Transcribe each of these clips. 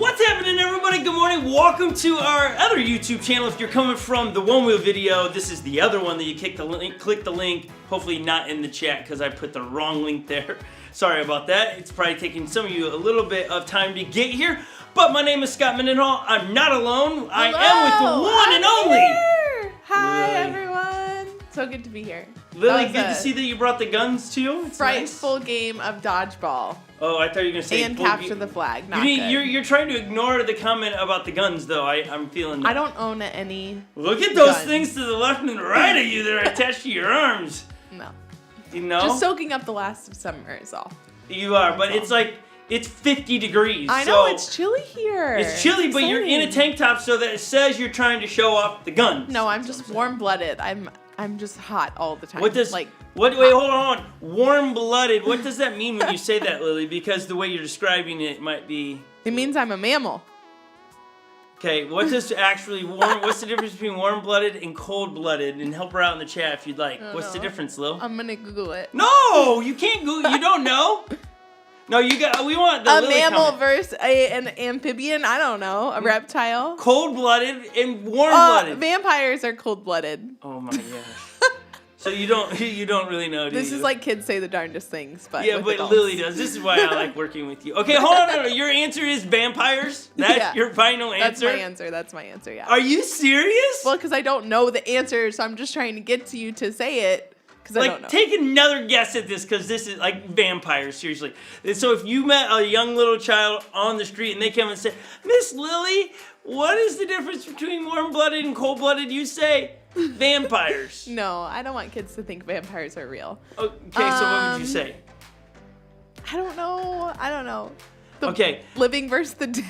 What's happening, everybody? Good morning. Welcome to our other YouTube channel. If you're coming from the One Wheel video, this is the other one that you click the link. Hopefully not in the chat because I put the wrong link there. Sorry about that. It's probably taking some of you a little bit of time to get here. But my name is Scott Mendenhall. I'm not alone. Hello. I am with the one and only. Here. Hi, Lily. everyone. So good to be here. Lily, good to see that you brought the guns too. It's frightful nice. Game of dodgeball. Oh, I thought you were going to say and capture the flag. Not good. You're trying to ignore the comment about the guns, though. I'm feeling that. I don't own any. Look at those guns. things to the left and the right of you that are attached to your arms. No. You know? Just soaking up the last of summer is all. You are, but it's like, it's 50 degrees. I know, so it's chilly here. It's chilly, but you're in a tank top so that it says you're trying to show off the guns. No, I'm just warm-blooded. I'm just hot all the time. What does, wait, hold on. Warm-blooded, what does that mean when you say that, Lily? Because the way you're describing it might be... It means I'm a mammal. Okay, what does actually what's the difference between warm-blooded and cold-blooded? And help her out in the chat if you'd like. What's the difference, Lil? I'm gonna Google it. No, you can't Google. You don't know. No, we want the a Lily mammal comment. versus an amphibian. I don't know, a reptile. Cold-blooded and warm-blooded. Vampires are cold-blooded. Oh my gosh. So you don't really know, do This you? is like kids say the darndest things, but yeah, with but adults. Lily does. This is why I like working with you. Okay, hold on. Your answer is vampires. That's Yeah. your final That's answer. That's my answer. Yeah. Are you serious? Well, because I don't know the answer, so I'm just trying to get to you to say it. Because I don't know. Take another guess at this, because this is like vampires, seriously. And so if you met a young little child on the street and they come and say, Miss Lily, what is the difference between warm-blooded and cold-blooded? You say, vampires. No, I don't want kids to think vampires are real. Okay, so what would you say? I don't know. Okay. Living versus the dead.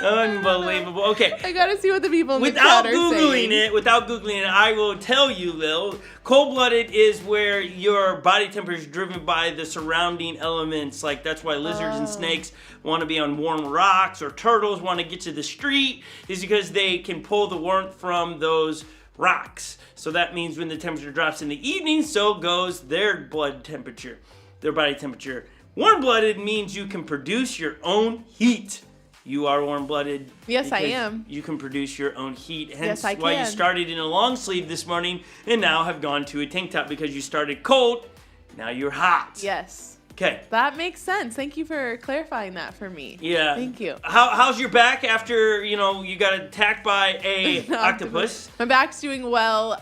Unbelievable. Okay. I gotta see what the people in the Without chat are saying. Without Googling it, I will tell you, Lil. Cold-blooded is where your body temperature is driven by the surrounding elements. Like, that's why lizards and snakes want to be on warm rocks, or turtles want to get to the street, is because they can pull the warmth from those rocks. So that means when the temperature drops in the evening, so goes their blood temperature, their body temperature. Warm-blooded means you can produce your own heat. You are warm-blooded. Yes, I because am. You can produce your own heat. Hence Yes, I why you can. started in a long sleeve this morning and now have gone to a tank top because you started cold. Now you're hot. Yes. Okay. That makes sense. Thank you for clarifying that for me. Yeah. Thank you. How's your back after, you got attacked by a octopus? My back's doing well.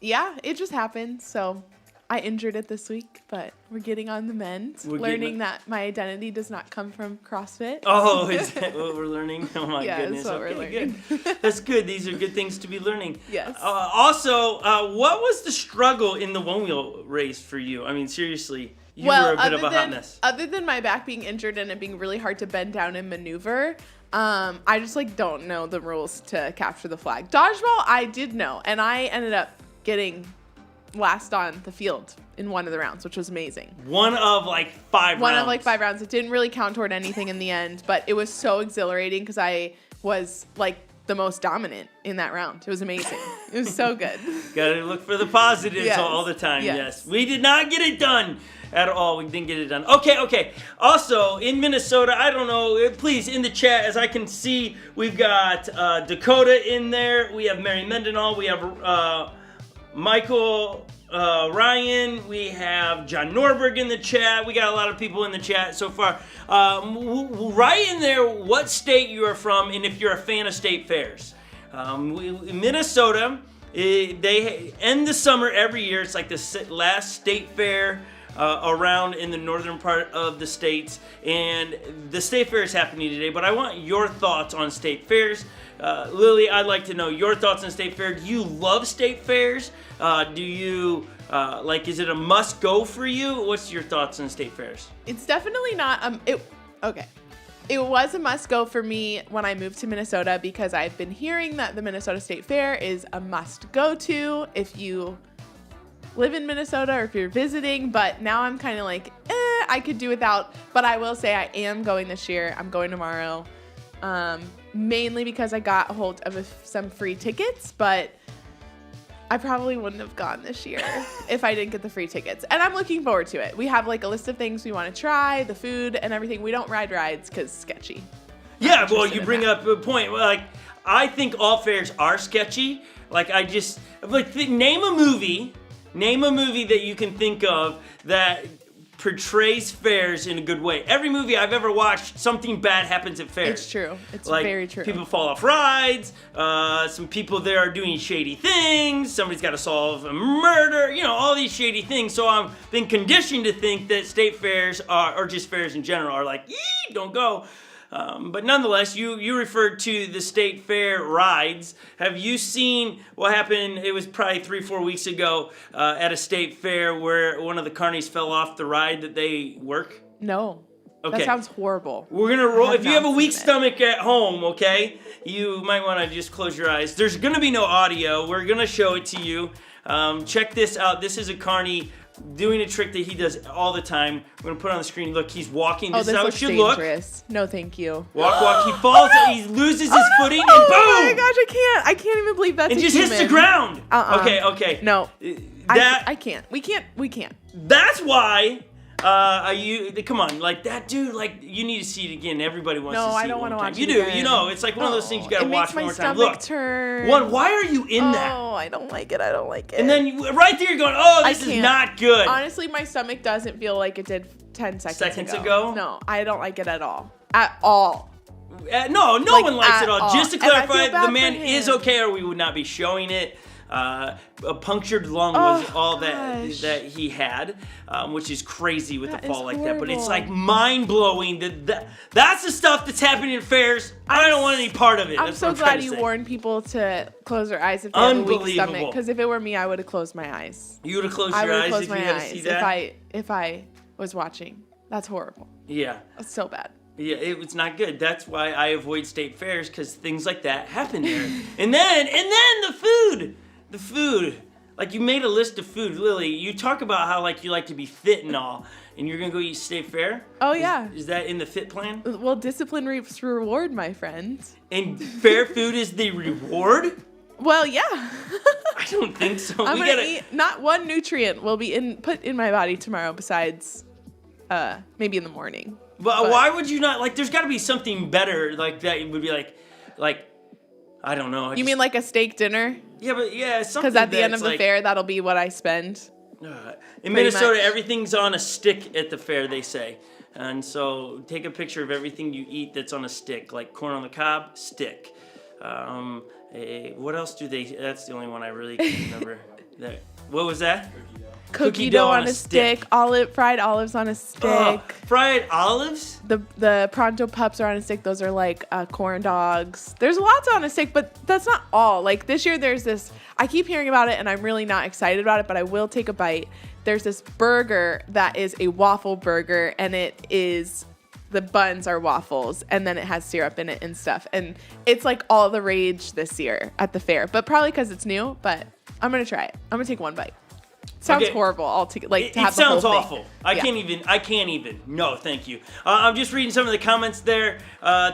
Yeah, it just happened. So I injured it this week, but we're getting on the mend. Learning that my identity does not come from CrossFit. Oh, is that what we're learning? Oh my Yeah, goodness. that's what we're learning. Good. That's good. These are good things to be learning. Yes. Also, what was the struggle in the one wheel race for you? I mean, seriously, you were a bit of a hot mess. Other than my back being injured and it being really hard to bend down and maneuver, I just don't know the rules to capture the flag. Dodgeball, I did know, and I ended up getting last on the field in one of the rounds, which was amazing. One of 5 rounds. 5 rounds. It didn't really count toward anything in the end, but it was so exhilarating because I was the most dominant in that round. It was amazing. It was so good. Gotta look for the positives Yes. all the time. Yes. We did not get it done at all. We didn't get it done. Okay. Also, in Minnesota, I don't know, please, in the chat, as I can see, we've got Dakota in there. We have Mary Mendenhall. We have Michael Ryan. We have John Norberg in the chat. We got a lot of people in the chat so far. Write in there what state you are from and if you're a fan of state fairs. Minnesota, they end the summer every year. It's like the last state fair around in the northern part of the states, and the state fair is happening today, but I want your thoughts on state fairs. Lily, I'd like to know your thoughts on state fair. Do you love state fairs? Do you is it a must go for you? What's your thoughts on state fairs? It's definitely not okay. It was a must go for me when I moved to Minnesota because I've been hearing that the Minnesota State Fair is a must go to if you live in Minnesota or if you're visiting, but now I'm kind of I could do without, but I will say I am going this year. I'm going tomorrow, mainly because I got a hold of some free tickets, but I probably wouldn't have gone this year if I didn't get the free tickets. And I'm looking forward to it. We have like a list of things we want to try, the food and everything. We don't ride rides because sketchy. Yeah, well, you bring up a point. Like, I think all fairs are sketchy. Like, name a movie that you can think of that portrays fairs in a good way. Every movie I've ever watched, something bad happens at fairs. It's true. It's like, very true. People fall off rides. Some people there are doing shady things. Somebody's got to solve a murder. You know, all these shady things. So I've been conditioned to think that state fairs or just fairs in general are like, don't go. But nonetheless, you referred to the state fair rides. Have you seen what happened? It was probably 3-4 weeks ago at a state fair where one of the carnies fell off the ride that they work. No. Okay. That sounds horrible. We're gonna roll. If you have a weak seen it. stomach at home, okay, you might want to just close your eyes. There's gonna be no audio. We're gonna show it to you. Check this out. This is a carny doing a trick that he does all the time. We're gonna put it on the screen. Look, he's walking. This is how it should dangerous. No, thank you. Walk. He falls. He loses his footing, and boom! Oh my gosh, I can't even believe that's And a just hits the ground. Okay. No. I can't. We can't. That's why. Come on, like that dude, like you need to see it again. Everybody wants to see it. No, I don't want to watch it. You do, again. you know. It's like one of those things you gotta watch one more time. It makes my stomach turn. Why are you in that? Oh, I don't like it. And then right there, you're going, oh, this is not good. Honestly, my stomach doesn't feel like it did 10 seconds ago. ago? No, I don't like it at all. At all. No one likes it all. Just to And I clarify, feel bad the man for is him. okay, or we would not be showing it. A punctured lung was all gosh. that he had, which is crazy with That a fall is like that. But it's horrible. like mind blowing that's the stuff that's happening at fairs. I don't want any part of it. I'm That's so what I'm trying glad to you say. warned people to close their eyes if they have a weak stomach. Unbelievable. Because if it were me, I would have closed my eyes. You would have closed I your would have eyes closed if you my had to see eyes that. if I was watching. That's horrible. Yeah. That's so bad. Yeah, it was not good. That's why I avoid state fairs, because things like that happen there. and then the food. Like, you made a list of food, Lily. You talk about how like you like to be fit and all, and you're gonna go eat state fair. Oh, yeah. Is that in the fit plan? Well, discipline reaps reward, my friend. And fair food is the reward? Well, yeah. I don't think so. I'm gonna eat. Not one nutrient will be put in my body tomorrow besides, maybe in the morning. But why would you not, like, there's got to be something better, like, that would be like, I don't know. You mean like a steak dinner? Yeah, but yeah, something. Because at the end of that's the fair, that'll be what I spend. In Minnesota, much. everything's on a stick at the fair, they say. And so take a picture of everything you eat that's on a stick, like corn on the cob, stick. What else do they? That's the only one I really can remember. What was that? Cookie dough on a stick. Fried olives on a stick. Fried olives? The Pronto Pups are on a stick. Those are like corn dogs. There's lots on a stick, but that's not all. Like this year, there's this. I keep hearing about it, and I'm really not excited about it, but I will take a bite. There's this burger that is a waffle burger, and it is. The buns are waffles, and then it has syrup in it and stuff. And it's like all the rage this year at the fair, but probably because it's new. But I'm gonna try it. I'm gonna take one bite. Sounds horrible. To have it the whole sounds thing. awful. I can't even. No, thank you. I'm just reading some of the comments there.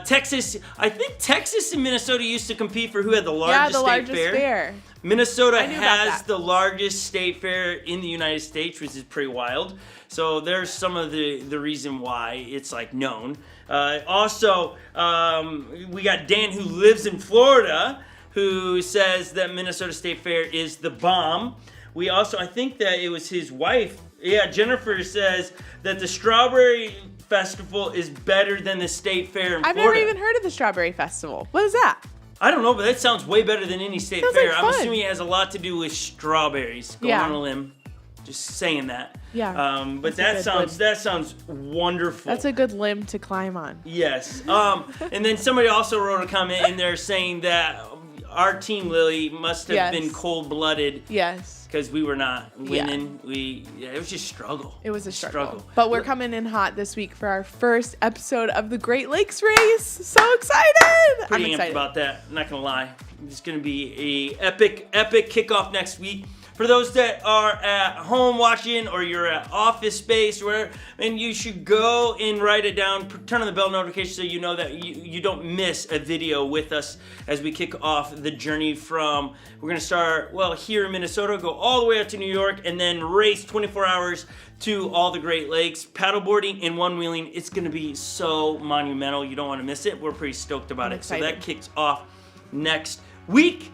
Texas. I think Texas and Minnesota used to compete for who had the largest state fair. Minnesota has the largest state fair in the United States, which is pretty wild. So there's some of the reason why it's like known. Also, we got Dan who lives in Florida who says that Minnesota State Fair is the bomb. We also, I think that it was his wife. Yeah, Jennifer says that the Strawberry Festival is better than the State Fair in Florida. I've never even heard of the Strawberry Festival. What is that? I don't know, but that sounds way better than any state Sounds fair. like I'm fun. assuming it has a lot to do with strawberries. Going on a limb, just saying that. Yeah. But that sounds wonderful. That's a good limb to climb on. Yes. And then somebody also wrote a comment in there saying that our team, Lily, must have been cold-blooded. Yes. Because we were not winning. It was just struggle. It was a struggle. But we're coming in hot this week for our first episode of the Great Lakes Race. So excited! Pretty I'm amped excited about that. I'm not gonna lie. It's gonna be a epic kickoff next week For those that are at home watching or you're at office space or whatever, and you should go and write it down, turn on the bell notification so you know that you don't miss a video with us as we kick off the journey from, we're going to start, well, here in Minnesota, go all the way out to New York, and then race 24 hours to all the Great Lakes. Paddleboarding and one-wheeling, it's going to be so monumental. You don't want to miss it. We're pretty stoked about it. So that kicks off next week.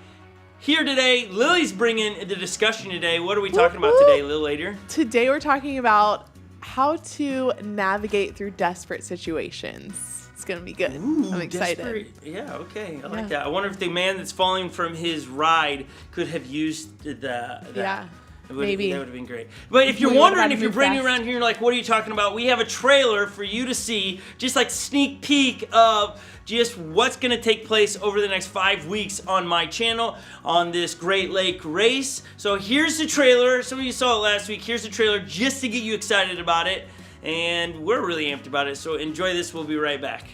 Here today, Lily's bringing the discussion today. What are we talking about today, Lil Later? Today we're talking about how to navigate through desperate situations. It's going to be good. Ooh, I'm excited. Desperate. Yeah, okay. I like that. I wonder if the man that's falling from his ride could have used that. Yeah. Maybe. That would have been great. But if you're wondering, if you're brand new around here, you're like, what are you talking about? We have a trailer for you to see, just like sneak peek of just what's going to take place over the next 5 weeks on my channel on this Great Lake race. So here's the trailer. Some of you saw it last week. Here's the trailer just to get you excited about it. And we're really amped about it. So enjoy this. We'll be right back.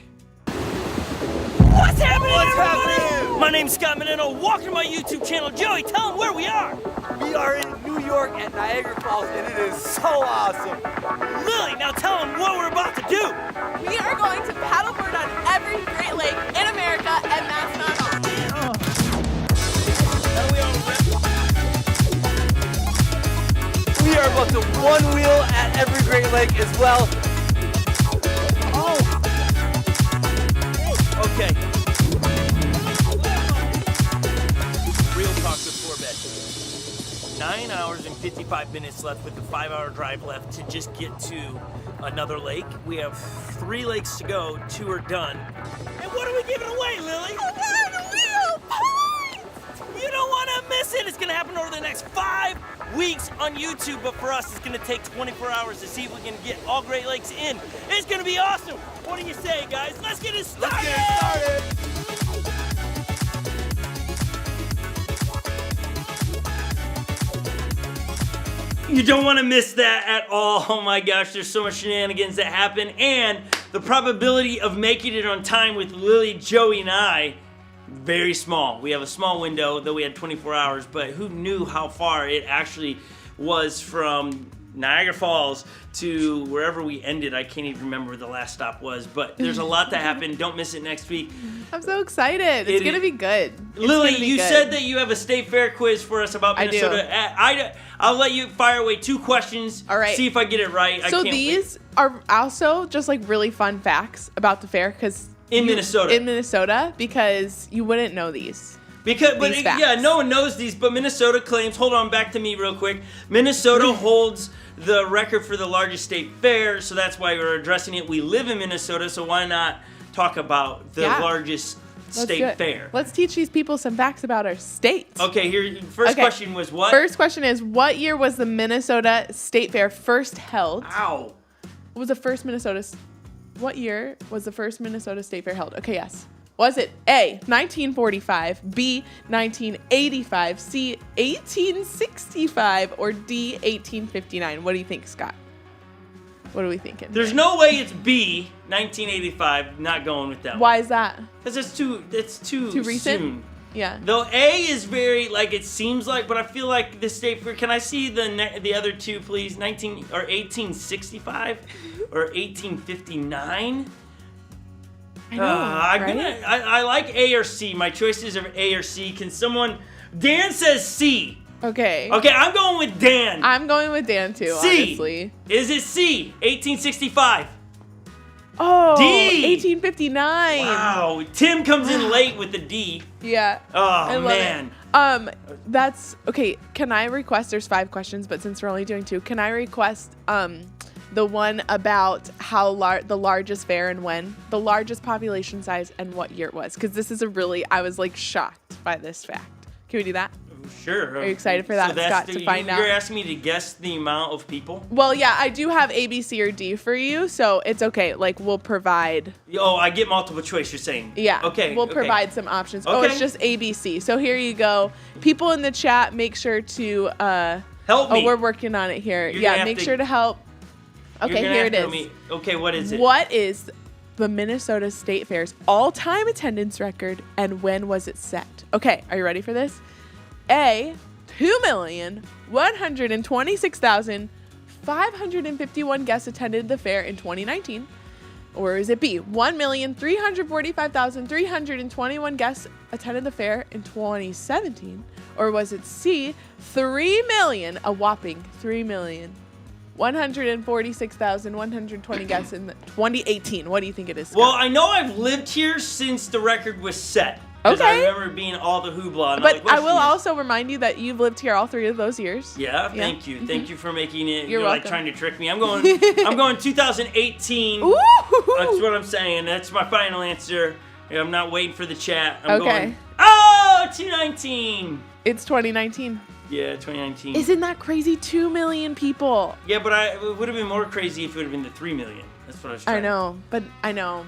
What's happening, everybody? My name's Scott Menino. Welcome to my YouTube channel. Joey, tell them where we are. We are in New York at Niagara Falls, and it is so awesome. Lily, now tell them what we're about to do. We are going to paddleboard on every Great Lake in America, and that's not all. We are about to one wheel at every Great Lake as well. Okay. Real talk before bed. 9 hours and 55 minutes left with the 5-hour drive left to just get to another lake. We have 3 lakes to go. 2 are done. And what are we giving away, Lily? You don't want to miss it. It's going to happen over the next 5 weeks on YouTube, but for us, it's going to take 24 hours to see if we can get all Great Lakes in. It's going to be awesome. What do you say, guys? Let's get it started. Let's get it started. You don't want to miss that at all. Oh my gosh, there's so much shenanigans that happen, and the probability of making it on time with Lily, Joey, and I, very small. We have a small window, though we had 24 hours, but who knew how far it actually was from Niagara Falls to wherever we ended. I can't even remember where the last stop was, but there's a lot that happened. Don't miss it next week. I'm so excited. It's going to be good. Lily, you said that you have a state fair quiz for us about Minnesota. I'll let you fire away 2 questions. All right. See if I get it right. So these are also just like really fun facts about the fair because in Minnesota, because you wouldn't know these. Yeah, no one knows these, but Minnesota claims, hold on, back to me real quick. Minnesota holds the record for the largest state fair, so that's why we're addressing it. We live in Minnesota, so why not talk about the largest state fair? Let's teach these people some facts about our state. Okay, here, first question was what? First question is, what year was the Minnesota State Fair first held? Ow. What year was the first Minnesota State Fair held? Okay, yes. Was it A, 1945, B, 1985, C, 1865, or D, 1859? What do you think, Scott? What are we thinking? There's no way it's B, 1985. Not going with that. Why is that? Because it's too recent? soon. Yeah. Though A is very, like, it seems like, but I feel like the state fair. Can I see the other 2, please? 1865 or 1859? I know, right? I like A or C. My choices are A or C. Can someone? Dan says C. Okay. Okay, I'm going with Dan. I'm going with Dan too, C. honestly. Is it C? 1865. Oh, D. 1859. Wow. Tim comes in late with the D. Yeah. Oh, man. That's okay. Can I request? There's 5 questions, but since we're only doing 2, can I request the one about how the largest fair and when, the largest population size and what year it was? Because this is I was like shocked by this fact. Can we do that? Sure. Are you excited for that, Scott, to find out? You're asking me to guess the amount of people? Well, yeah, I do have A, B, C, or D for you, so it's okay. Like, we'll provide. Oh, I get multiple choice, you're saying? Yeah. Okay. We'll provide some options. Okay. Oh, it's just A, B, C. So here you go. People in the chat, make sure to. Help me. Oh, we're working on it here. Make sure to help. Okay, here it is. Okay, what is it? What is the Minnesota State Fair's all-time attendance record, and when was it set? Okay, are you ready for this? A, 2,126,551 guests attended the fair in 2019? Or is it B, 1,345,321 guests attended the fair in 2017? Or was it C, 3 million, a whopping 3,146,120 guests in 2018? What do you think it is, Scott? Well, I know I've lived here since the record was set. Because I Okay. remember being all the hoopla. And But I'm like, I will "What's also remind you that you've lived here all 3 of those years. Yeah, thank you. Thank you for making it. You're like welcome. trying to trick me. I'm going 2018. Ooh! That's what I'm saying. That's my final answer. I'm not waiting for the chat. I'm Okay. going, oh, 2019. It's 2019. Yeah, 2019. Isn't that crazy? 2 million people. Yeah, but it would have been more crazy if it would have been the 3 million. That's what I was trying I know, but I know.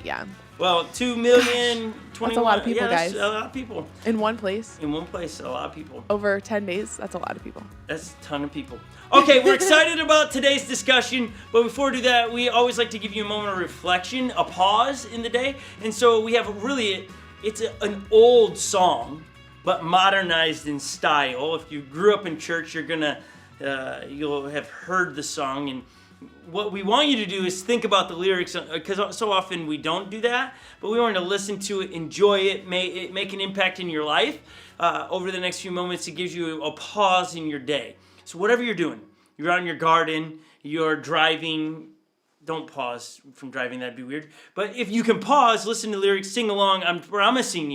Yeah. Well, 2 million, 21. That's a lot of people, yeah, that's guys. a lot of people. In one place, In one place, a lot of people. over 10 days, that's a lot of people. That's a ton of people. Okay, we're excited about today's discussion, but before we do that, we always like to give you a moment of reflection, a pause in the day. And so we have it's an old song, but modernized in style. If you grew up in church, you'll have heard the song. And what we want you to do is think about the lyrics, because so often we don't do that, but we want to listen to it, enjoy it, make an impact in your life. Over the next few moments, it gives you a pause in your day. So whatever you're doing, you're out in your garden, you're driving, don't pause from driving, that'd be weird. But if you can pause, listen to lyrics, sing along, I'm promising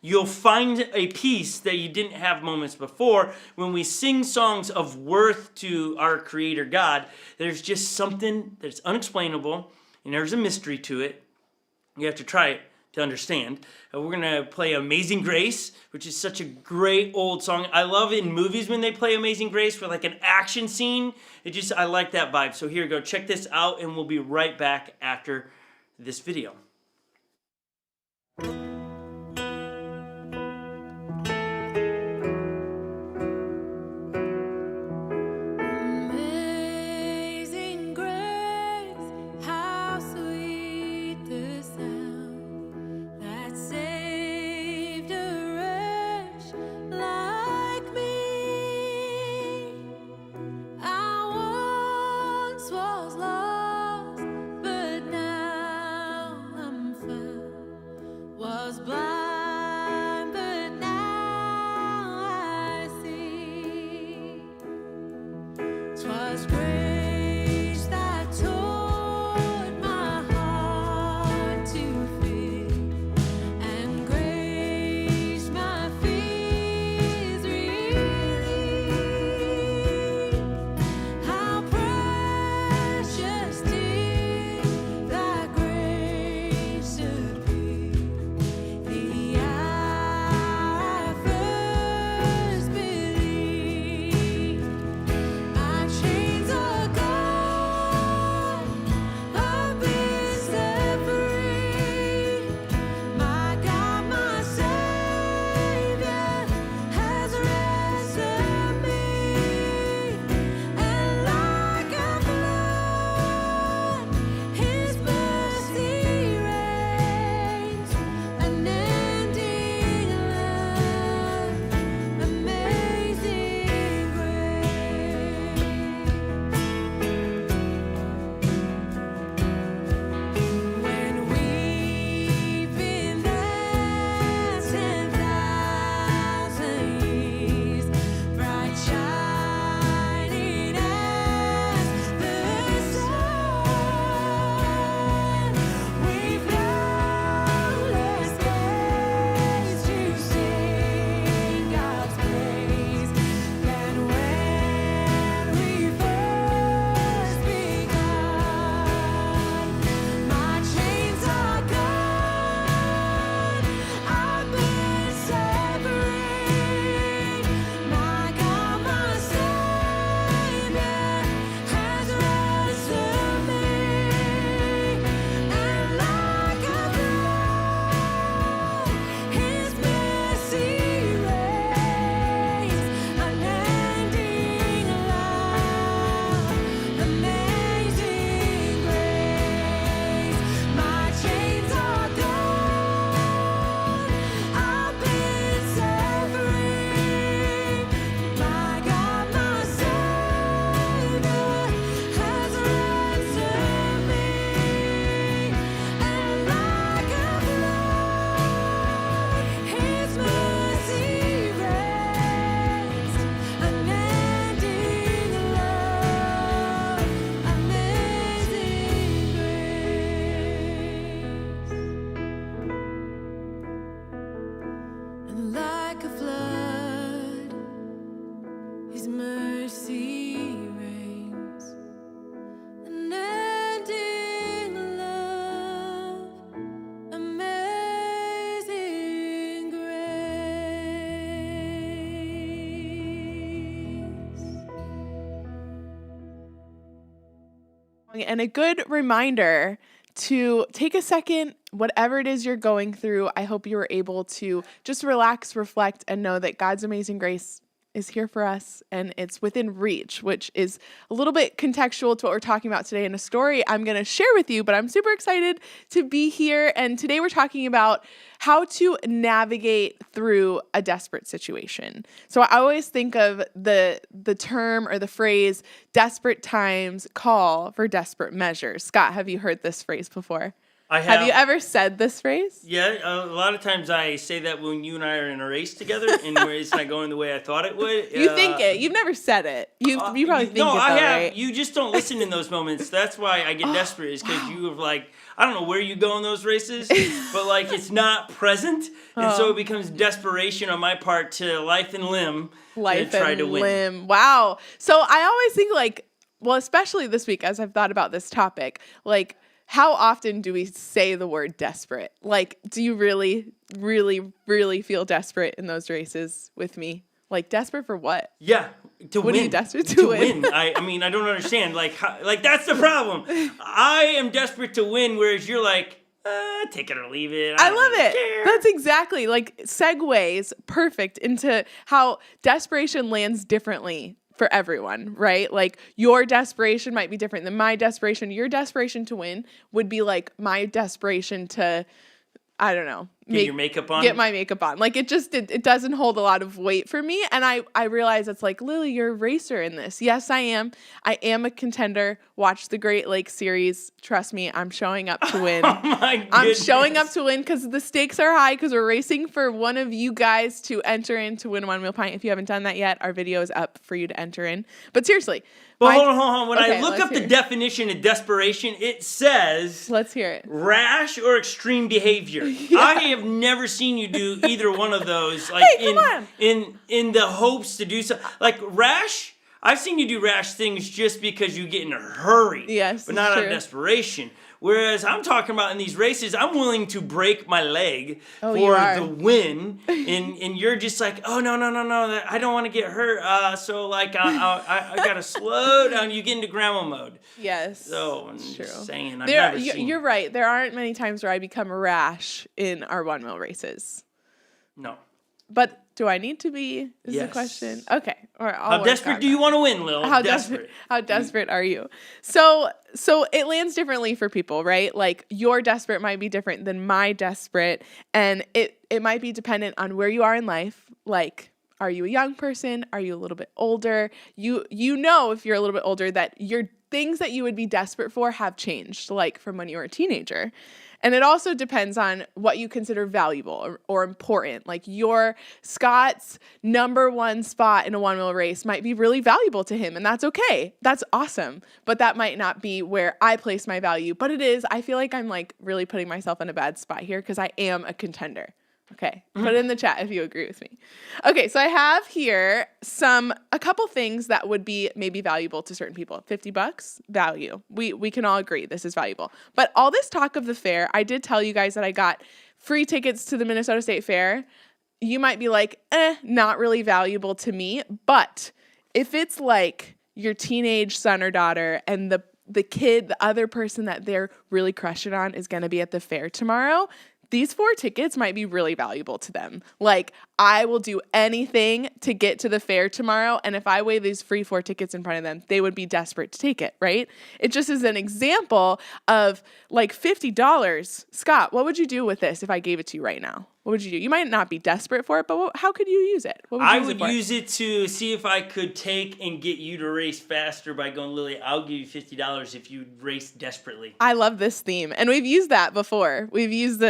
you'll find a peace that you didn't have moments before. When we sing songs of worth to our Creator God, there's just something that's unexplainable, and there's a mystery to it. You have to try it to understand. We're going to play Amazing Grace, which is such a great old song. I love it in movies when they play Amazing Grace for like an action scene. I like that vibe. So here we go. Check this out, and we'll be right back after this video. Amazing grace, how sweet the sound that saved a wretch like me. I once was lost, but now I'm found. Was and like a flood, His mercy reigns. Unending love, amazing grace. And a good reminder to take a second, whatever it is you're going through. I hope you were able to just relax, reflect, and know that God's amazing grace is here for us and it's within reach, which is a little bit contextual to what we're talking about today in a story I'm going to share with you, but I'm super excited to be here. And today we're talking about how to navigate through a desperate situation. So I always think of the term or the phrase, desperate times call for desperate measures. Scott, have you heard this phrase before? I have. Have you ever said this phrase? Yeah, a lot of times I say that when you and I are in a race together and where it's not going the way I thought it would. You think it. You've never said it. You probably think no, it, though, I have. right? You just don't listen in those moments. That's why I get desperate, is because you have I don't know where you go in those races, but it's not present. And so it becomes desperation on my part to life and limb to try to win. Limb. Wow. So I always think especially this week as I've thought about this topic, how often do we say the word desperate? Do you really, really, really feel desperate in those races with me? Desperate for what? Yeah, to what win. Are you desperate to win? I mean, I don't understand. That's the problem. I am desperate to win, whereas you're take it or leave it. I love it. Care. That's exactly segues perfect into how desperation lands differently for everyone, right? Your desperation might be different than my desperation. Your desperation to win would be my desperation to, I don't know, Get your makeup on? Get my makeup on. It doesn't hold a lot of weight for me. And I realize it's Lily, you're a racer in this. Yes, I am. I am a contender. Watch the Great Lakes series. Trust me, I'm showing up to win. Oh my goodness. I'm showing up to win because the stakes are high because we're racing for one of you guys to enter in to win a 1 wheel pint. If you haven't done that yet, our video is up for you to enter in. But seriously. But hold on. When I look up hear the definition of desperation, it says... Let's hear it. Rash or extreme behavior. Yeah. I have never seen you do either one of those. Hey, come on. In the hopes to do so. Rash, I've seen you do rash things just because you get in a hurry. Yes, but not out of desperation. Whereas I'm talking about in these races, I'm willing to break my leg for the win, and you're just oh no, I don't want to get hurt. So I gotta slow down. You get into grandma mode. Yes. So I'm just saying, you're right. There aren't many times where I become rash in our 1 mile races. No. But do I need to be? Is yes. the question. Okay. All right, how desperate do you want to win, Lil? How desperate are you? So it lands differently for people, right? Your desperate might be different than my desperate, and it might be dependent on where you are in life. Are you a young person? Are you a little bit older? You know if you're a little bit older that your things that you would be desperate for have changed, from when you were a teenager. And it also depends on what you consider valuable or important. Your Scott's number 1 spot in a 1 mile race might be really valuable to him, and that's okay. That's awesome. But that might not be where I place my value. But it is. I feel like I'm really putting myself in a bad spot here because I am a contender. Okay, put it in the chat if you agree with me. Okay, so I have here a couple things that would be maybe valuable to certain people. $50 value. We can all agree this is valuable. But all this talk of the fair, I did tell you guys that I got free tickets to the Minnesota State Fair. You might be not really valuable to me. But if it's your teenage son or daughter and the kid, the other person that they're really crushing on is going to be at the fair tomorrow, these 4 tickets might be really valuable to them. I will do anything to get to the fair tomorrow, and if I wave these free 4 tickets in front of them, they would be desperate to take it, right? It just is an example of $50. Scott, what would you do with this if I gave it to you right now? What would you do? You might not be desperate for it, but how could you use it? I would use it to see if I could take and get you to race faster by going, Lily, I'll give you $50 if you race desperately. I love this theme. And we've used that before. We've used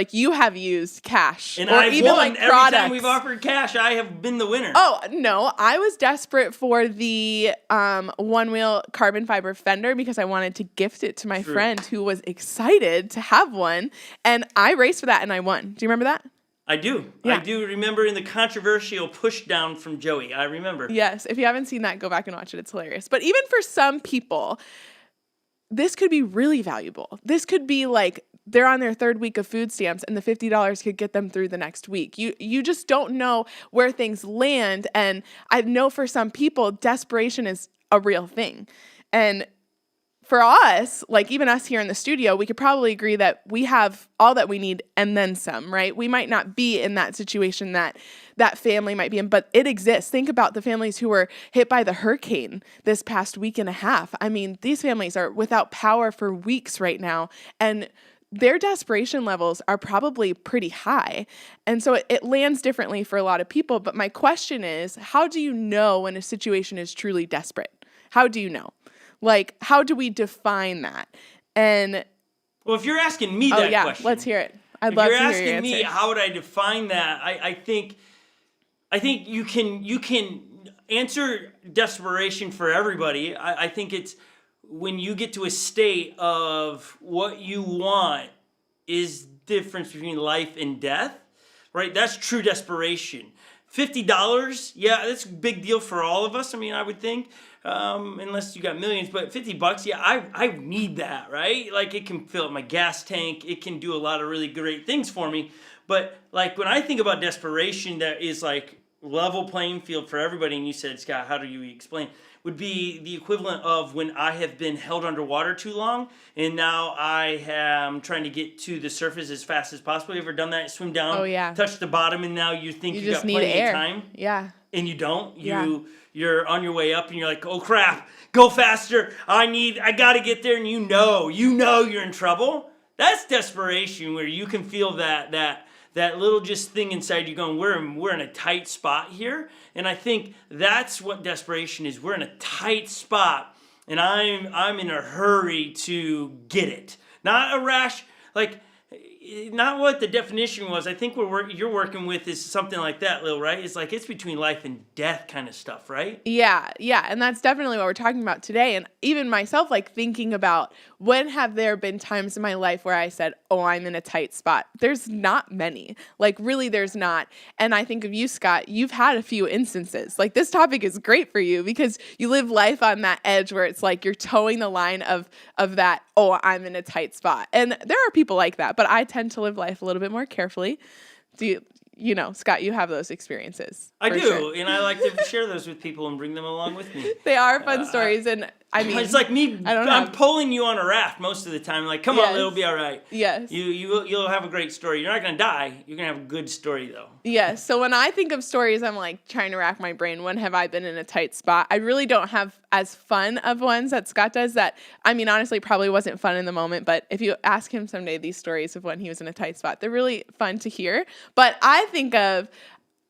you have used cash. And I've won. Every time we've offered cash, I have been the winner. Oh, no. I was desperate for the 1 wheel carbon fiber fender because I wanted to gift it to my friend who was excited to have one. And I raced for that and I won. Do you remember that? I do. Yeah. I do remember in the controversial push down from Joey. I remember. Yes, if you haven't seen that, go back and watch it. It's hilarious. But even for some people, this could be really valuable. This could be like they're on their third week of food stamps and the $50 could get them through the next week. You just don't know where things land. And I know for some people, desperation is a real thing. And for us, like even us here in the studio, we could probably agree that we have all that we need and then some, right? We might not be in that situation that family might be in, but it exists. Think about the families who were hit by the hurricane this past week and a half. I mean, these families are without power for weeks right now, and their desperation levels are probably pretty high. And so it lands differently for a lot of people. But my question is, how do you know when a situation is truly desperate? How do you know? Like, how do we define that? And Well, if you're asking me that question, let's hear it. I'd if love you're to hear your asking me answer. how would I define that, I think you can answer desperation for everybody. I think it's when you get to a state of what you want is difference between life and death, right? That's true desperation. $50, yeah, that's a big deal for all of us. I mean, I would think, unless you got millions, but $50, yeah, I need that, right? Like it can fill up my gas tank. It can do a lot of really great things for me. But like when I think about desperation, that is like level playing field for everybody. And you said, Scott, how do you explain? Would be the equivalent of when I have been held underwater too long and now I am trying to get to the surface as fast as possible. You ever done that? Swim down, Oh, yeah. touch the bottom, and now you think you just got need plenty air. of time, Yeah. and you don't. Yeah. You're on your way up, and you're like, oh crap, go faster. I gotta get there, and you know you're in trouble. That's desperation, where you can feel that little just thing inside you going, we're in a tight spot here. And I think that's what desperation is. We're in a tight spot, and I'm in a hurry to get it. Not a rash, like not what the definition was. I think you're working with is something like that, Lil, right? It's like it's between life and death kind of stuff, right? Yeah, and that's definitely what we're talking about today. And even myself, like thinking about when have there been times in my life where I said, oh, I'm in a tight spot? There's not many. Like really, there's not. And I think of you, Scott, you've had a few instances. Like this topic is great for you because you live life on that edge where it's like you're towing the line of that, oh, I'm in a tight spot. And there are people like that, but I tend to live life a little bit more carefully. You know, Scott, you have those experiences. I for do, sure. and I like to share those with people and bring them along with me. They are fun stories, and I mean, It's like me. I don't I'm know. pulling you on a raft most of the time. Like, come Yes. on, it'll be all right. Yes. You'll have a great story. You're not gonna die. You're gonna have a good story though. Yes. So when I think of stories, I'm like trying to rack my brain. When have I been in a tight spot? I really don't have as fun of ones that Scott does. That, I mean, honestly, probably wasn't fun in the moment. But if you ask him someday these stories of when he was in a tight spot, they're really fun to hear. But I think of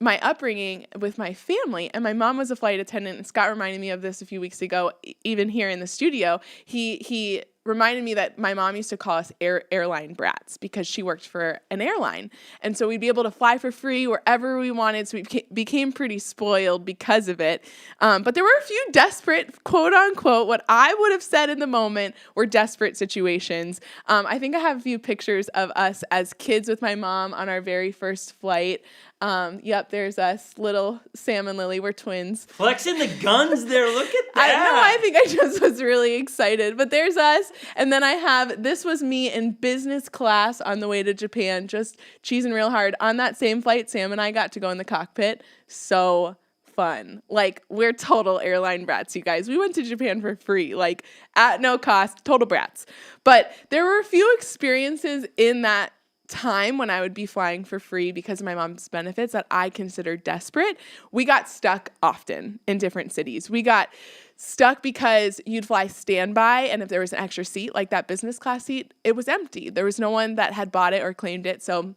my upbringing with my family, and my mom was a flight attendant, and Scott reminded me of this a few weeks ago, even here in the studio. He reminded me that my mom used to call us airline brats because she worked for an airline. And so we'd be able to fly for free wherever we wanted. So we became pretty spoiled because of it. But there were a few desperate, quote unquote, what I would have said in the moment were desperate situations. I think I have a few pictures of us as kids with my mom on our very first flight. Yep, there's us, little Sam and Lily. We're twins. Flexing the guns there. Look at I that. know, I think I just was really excited. But there's us. And then I have, this was me in business class on the way to Japan, just cheesing real hard. On that same flight, Sam and I got to go in the cockpit. So fun. Like, we're total airline brats, you guys. We went to Japan for free, like at no cost, total brats. But there were a few experiences in that time when I would be flying for free because of my mom's benefits that I consider desperate. We got stuck often in different cities. We got stuck because you'd fly standby, and if there was an extra seat, like that business class seat, it was empty. There was no one that had bought it or claimed it, so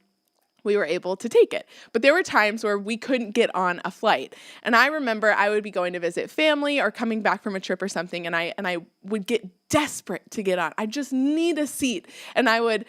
we were able to take it. But there were times where we couldn't get on a flight. And I remember I would be going to visit family or coming back from a trip or something, and I would get desperate to get on. I just need a seat. And I would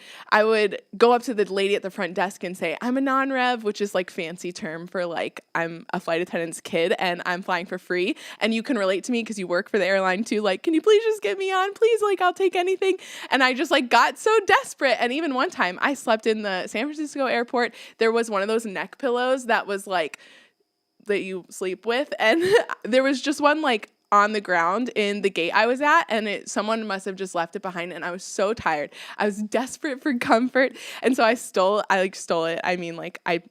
go up to the lady at the front desk and say, I'm a non-rev, which is like fancy term for like, I'm a flight attendant's kid and I'm flying for free. And you can relate to me because you work for the airline too. Like, can you please just get me on? Please, like, I'll take anything. And I just like got so desperate. And even one time I slept in the San Francisco airport. There was one of those neck pillows that was like, that you sleep with. And there was just one like on the ground in the gate I was at, and someone must have just left it behind, and I was so tired. I was desperate for comfort, and so I stole it. I mean, like, I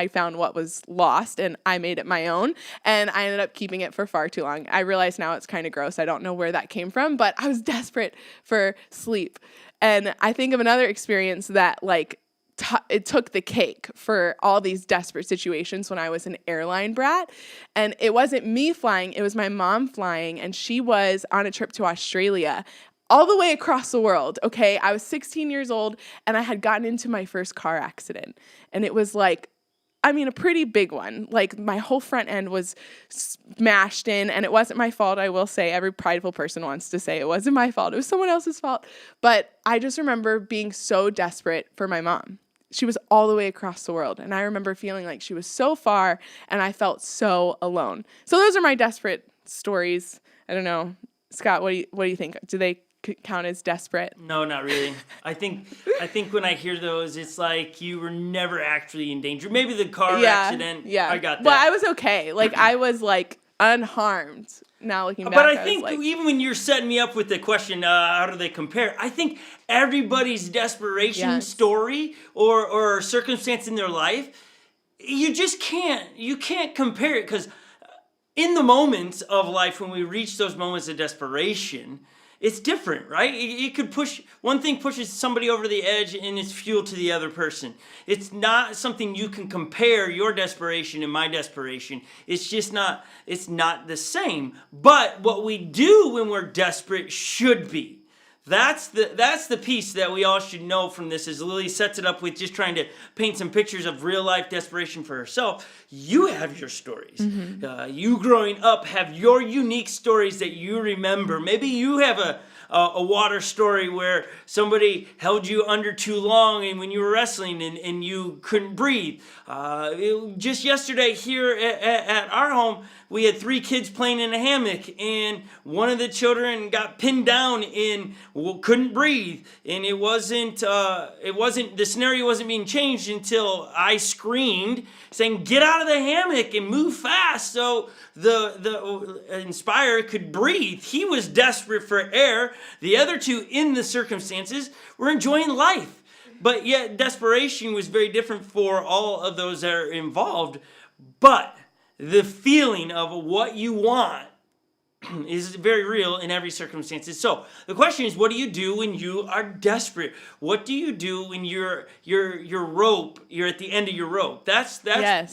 found what was lost, and I made it my own, and I ended up keeping it for far too long. I realize now it's kind of gross. I don't know where that came from, but I was desperate for sleep. And I think of another experience that, like, it took the cake for all these desperate situations when I was an airline brat. And it wasn't me flying, it was my mom flying, and she was on a trip to Australia all the way across the world, okay? I was 16 years old, and I had gotten into my first car accident. And it was like, I mean, a pretty big one. Like, my whole front end was smashed in, and it wasn't my fault, I will say. Every prideful person wants to say it wasn't my fault. It was someone else's fault. But I just remember being so desperate for my mom. She was all the way across the world, and I remember feeling like she was so far, and I felt so alone. So those are my desperate stories. I don't know. Scott, what do you think? Do they count as desperate? No, not really. I think when I hear those, it's like you were never actually in danger. Maybe the car accident. Yeah. I got that. Well, I was okay. Like, I was like unharmed. Now looking back, but I think like, even when you're setting me up with the question, how do they compare? I think everybody's desperation story or circumstance in their life, you can't compare it, because in the moments of life when we reach those moments of desperation, it's different, right? It could push, one thing pushes somebody over the edge and it's fuel to the other person. It's not something you can compare your desperation and my desperation. It's not the same. But what we do when we're desperate should be. That's the piece that we all should know from this, as Lily sets it up with just trying to paint some pictures of real life desperation for herself. You have your stories. Mm-hmm. You growing up have your unique stories that you remember. Maybe you have a water story where somebody held you under too long and when you were wrestling and you couldn't breathe. Just yesterday here at our home, we had 3 kids playing in a hammock, and one of the children got pinned down and couldn't breathe. And the scenario wasn't being changed until I screamed, saying, "Get out of the hammock and move fast," so the Inspire could breathe. He was desperate for air. The other 2 in the circumstances were enjoying life. But yet desperation was very different for all of those that are involved. But the feeling of what you want is very real in every circumstance. So the question is, what do you do when you are desperate? What do you do when you're at the end of your rope? That's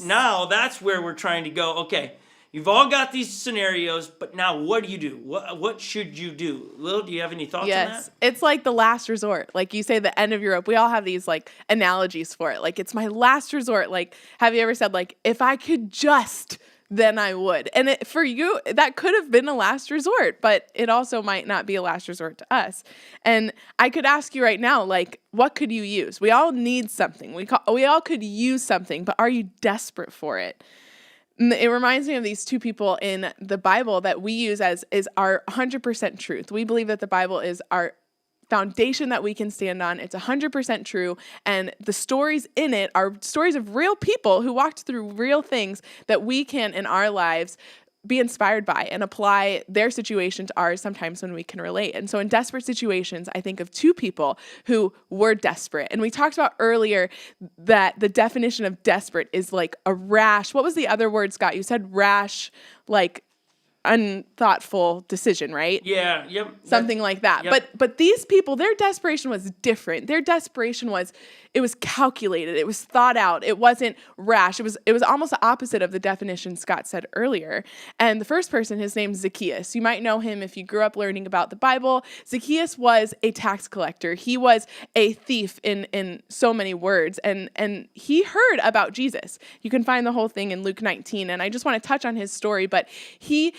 Now that's where we're trying to go. Okay, you've all got these scenarios, but now what do you do? What should you do? Lil, do you have any thoughts on that? Yes, it's like the last resort. Like you say, the end of your rope. We all have these like analogies for it. Like, it's my last resort. Like, have you ever said, like, if I could just, then I would? And for you, that could have been a last resort, but it also might not be a last resort to us. And I could ask you right now, like, what could you use? We all need something. We all could use something, but are you desperate for it? It reminds me of these 2 people in the Bible that we use as is our 100% truth. We believe that the Bible is our foundation that we can stand on. It's 100% true. And the stories in it are stories of real people who walked through real things that we can, in our lives, be inspired by and apply their situation to ours sometimes when we can relate. And so in desperate situations, I think of 2 people who were desperate. And we talked about earlier that the definition of desperate is like a rash. What was the other word, Scott? You said rash, like unthoughtful decision, right? Yeah, yep. Something like that. Yep. But these people, their desperation was different. Their desperation was calculated. It was thought out. It wasn't rash. It was almost the opposite of the definition Scott said earlier. And the first person, his name's Zacchaeus. You might know him if you grew up learning about the Bible. Zacchaeus was a tax collector. He was a thief in so many words. And he heard about Jesus. You can find the whole thing in Luke 19. And I just want to touch on his story, but he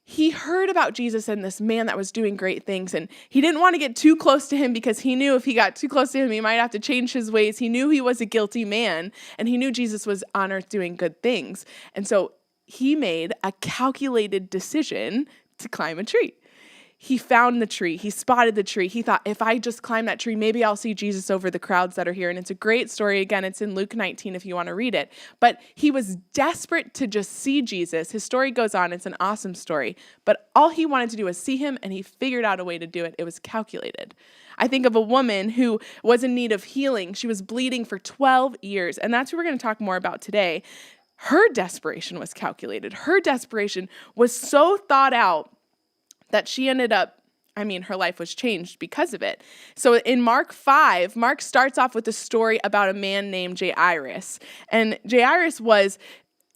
he heard about Jesus and this man that was doing great things, and he didn't want to get too close to him because he knew if he got too close to him, he might have to change his ways. He knew he was a guilty man, and he knew Jesus was on earth doing good things. And so he made a calculated decision to climb a tree. He found the tree. He spotted the tree. He thought, if I just climb that tree, maybe I'll see Jesus over the crowds that are here. And it's a great story. Again, it's in Luke 19 if you want to read it. But he was desperate to just see Jesus. His story goes on. It's an awesome story. But all he wanted to do was see him, and he figured out a way to do it. It was calculated. I think of a woman who was in need of healing. She was bleeding for 12 years. And that's what we're going to talk more about today. Her desperation was calculated. Her desperation was so thought out that she ended up, her life was changed because of it. So in Mark 5, Mark starts off with a story about a man named Jairus. And Jairus was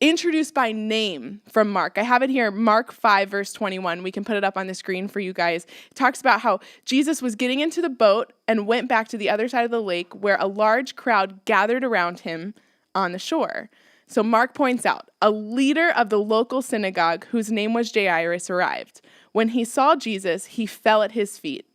introduced by name from Mark. I have it here, Mark 5, verse 21. We can put it up on the screen for you guys. It talks about how Jesus was getting into the boat and went back to the other side of the lake where a large crowd gathered around him on the shore. So Mark points out, a leader of the local synagogue whose name was Jairus arrived. When he saw Jesus, he fell at his feet,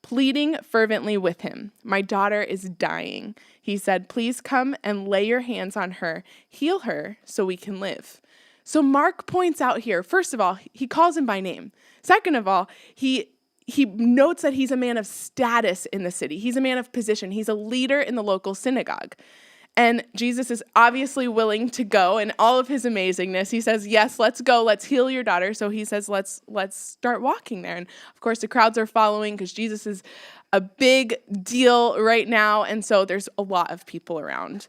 pleading fervently with him. My daughter is dying. He said, please come and lay your hands on her, heal her so we can live. So Mark points out here, first of all, he calls him by name. Second of all, he notes that he's a man of status in the city. He's a man of position. He's a leader in the local synagogue. And Jesus is obviously willing to go in all of his amazingness. He says, yes, let's go. Let's heal your daughter. So he says, let's start walking there. And of course, the crowds are following because Jesus is a big deal right now. And so there's a lot of people around.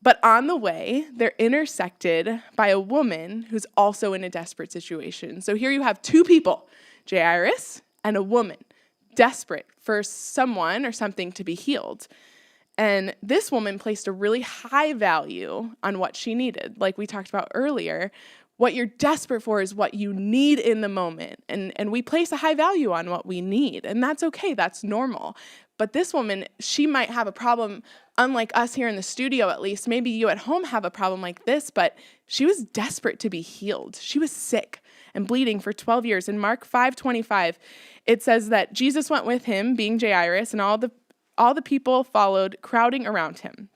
But on the way, they're intersected by a woman who's also in a desperate situation. So here you have two people, Jairus and a woman, desperate for someone or something to be healed. And this woman placed a really high value on what she needed. Like we talked about earlier, what you're desperate for is what you need in the moment. And we place a high value on what we need. And that's okay. That's normal. But this woman, she might have a problem, unlike us here in the studio at least. Maybe you at home have a problem like this, but she was desperate to be healed. She was sick and bleeding for 12 years. In Mark 5:25, it says that Jesus went with him, being Jairus, and all the people followed, crowding around him.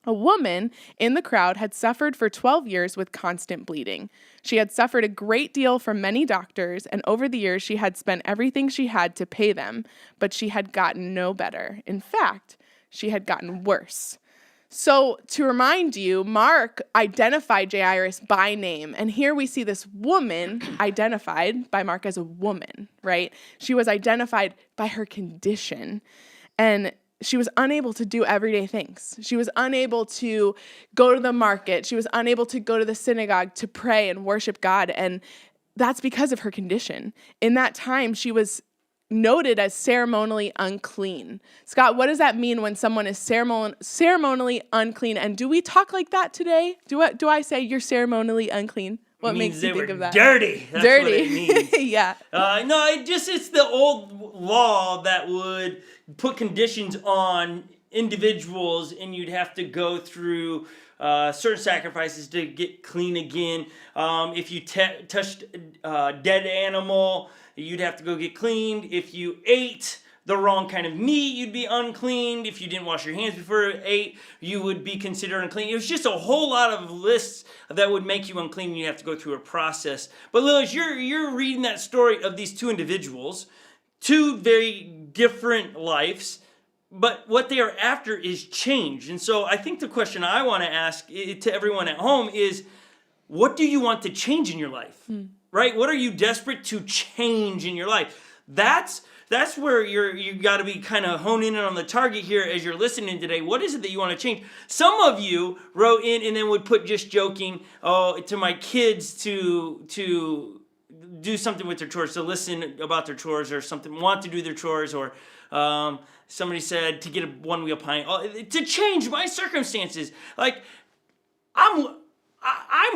A woman in the crowd had suffered for 12 years with constant bleeding. She had suffered a great deal from many doctors, and over the years she had spent everything she had to pay them, but she had gotten no better. In fact, she had gotten worse. So to remind you, Mark identified Jairus by name, and here we see this woman identified by Mark as a woman, right? She was identified by her condition, and she was unable to do everyday things. She was unable to go to the market. She was unable to go to the synagogue to pray and worship God. And that's because of her condition. In that time, she was noted as ceremonially unclean. Scott, what does that mean when someone is ceremonially unclean? And do we talk like that today? Do I say you're ceremonially unclean? What makes you think of that? Dirty. That's dirty. What it means. Yeah. No, it's the old law that would put conditions on individuals, and you'd have to go through certain sacrifices to get clean again. If you touched a dead animal, you'd have to go get cleaned. If you ate the wrong kind of meat, you'd be unclean. If you didn't wash your hands before you ate, you would be considered unclean. It was just a whole lot of lists that would make you unclean, and you have to go through a process. But Lilish, you're reading that story of these two individuals, two very different lives, but what they are after is change. And so I think the question I want to ask to everyone at home is, what do you want to change in your life? Right? What are you desperate to change in your life? That's where you got to be kind of honing in on the target here as you're listening today. What is it that you want to change? Some of you wrote in and then would put, just joking, to my kids to do something with their chores, to listen about their chores or something, want to do their chores, or somebody said to get a one-wheel pint, to change my circumstances. Like, I'm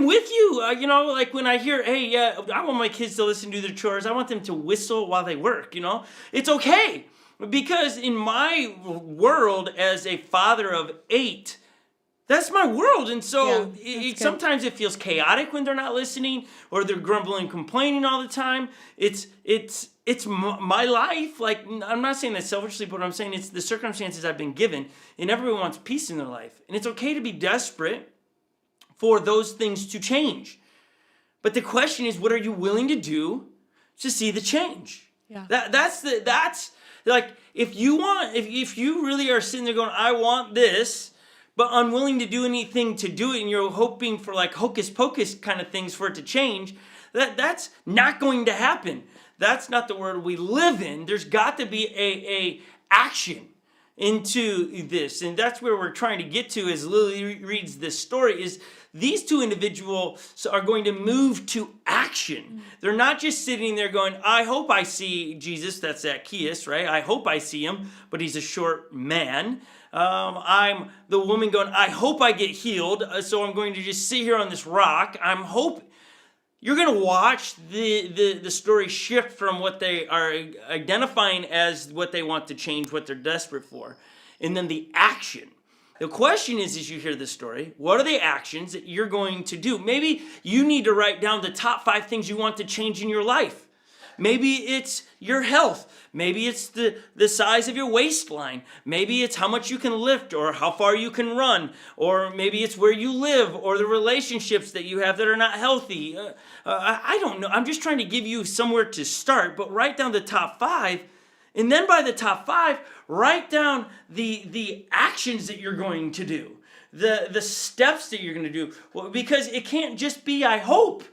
with you, like when I hear, hey, yeah, I want my kids to listen to their chores. I want them to whistle while they work, It's okay. Because in my world as a father of 8, That's my world. And so Yeah, that's good. sometimes it feels chaotic when they're not listening or they're grumbling, complaining all the time. It's my life. Like, I'm not saying that selfishly, but I'm saying it's the circumstances I've been given, and everyone wants peace in their life. And it's okay to be desperate for those things to change. But the question is, what are you willing to do to see the change? Yeah. That's like, if you really are sitting there going, I want this, but unwilling to do anything to do it, and you're hoping for like hocus pocus kind of things for it to change, that's not going to happen. That's not the world we live in. There's got to be a action into this, and that's where we're trying to get to as Lily reads this story. Is these two individuals are going to move to action. They're not just sitting there going, I hope I see Jesus. That's Zacchaeus, right? I hope I see him, but he's a short man. I'm the woman going, I hope I get healed, so I'm going to just sit here on this rock. You're going to watch the story shift from what they are identifying as what they want to change, what they're desperate for, and then the action. The question is, as you hear this story, what are the actions that you're going to do? Maybe you need to write down the top 5 things you want to change in your life. Maybe it's your health. Maybe it's the size of your waistline. Maybe it's how much you can lift or how far you can run. Or maybe it's where you live or the relationships that you have that are not healthy. I don't know. I'm just trying to give you somewhere to start, but write down the top 5. And then by the top 5, write down the actions that you're going to do. The steps that you're going to do. Well, because it can't just be, I hope.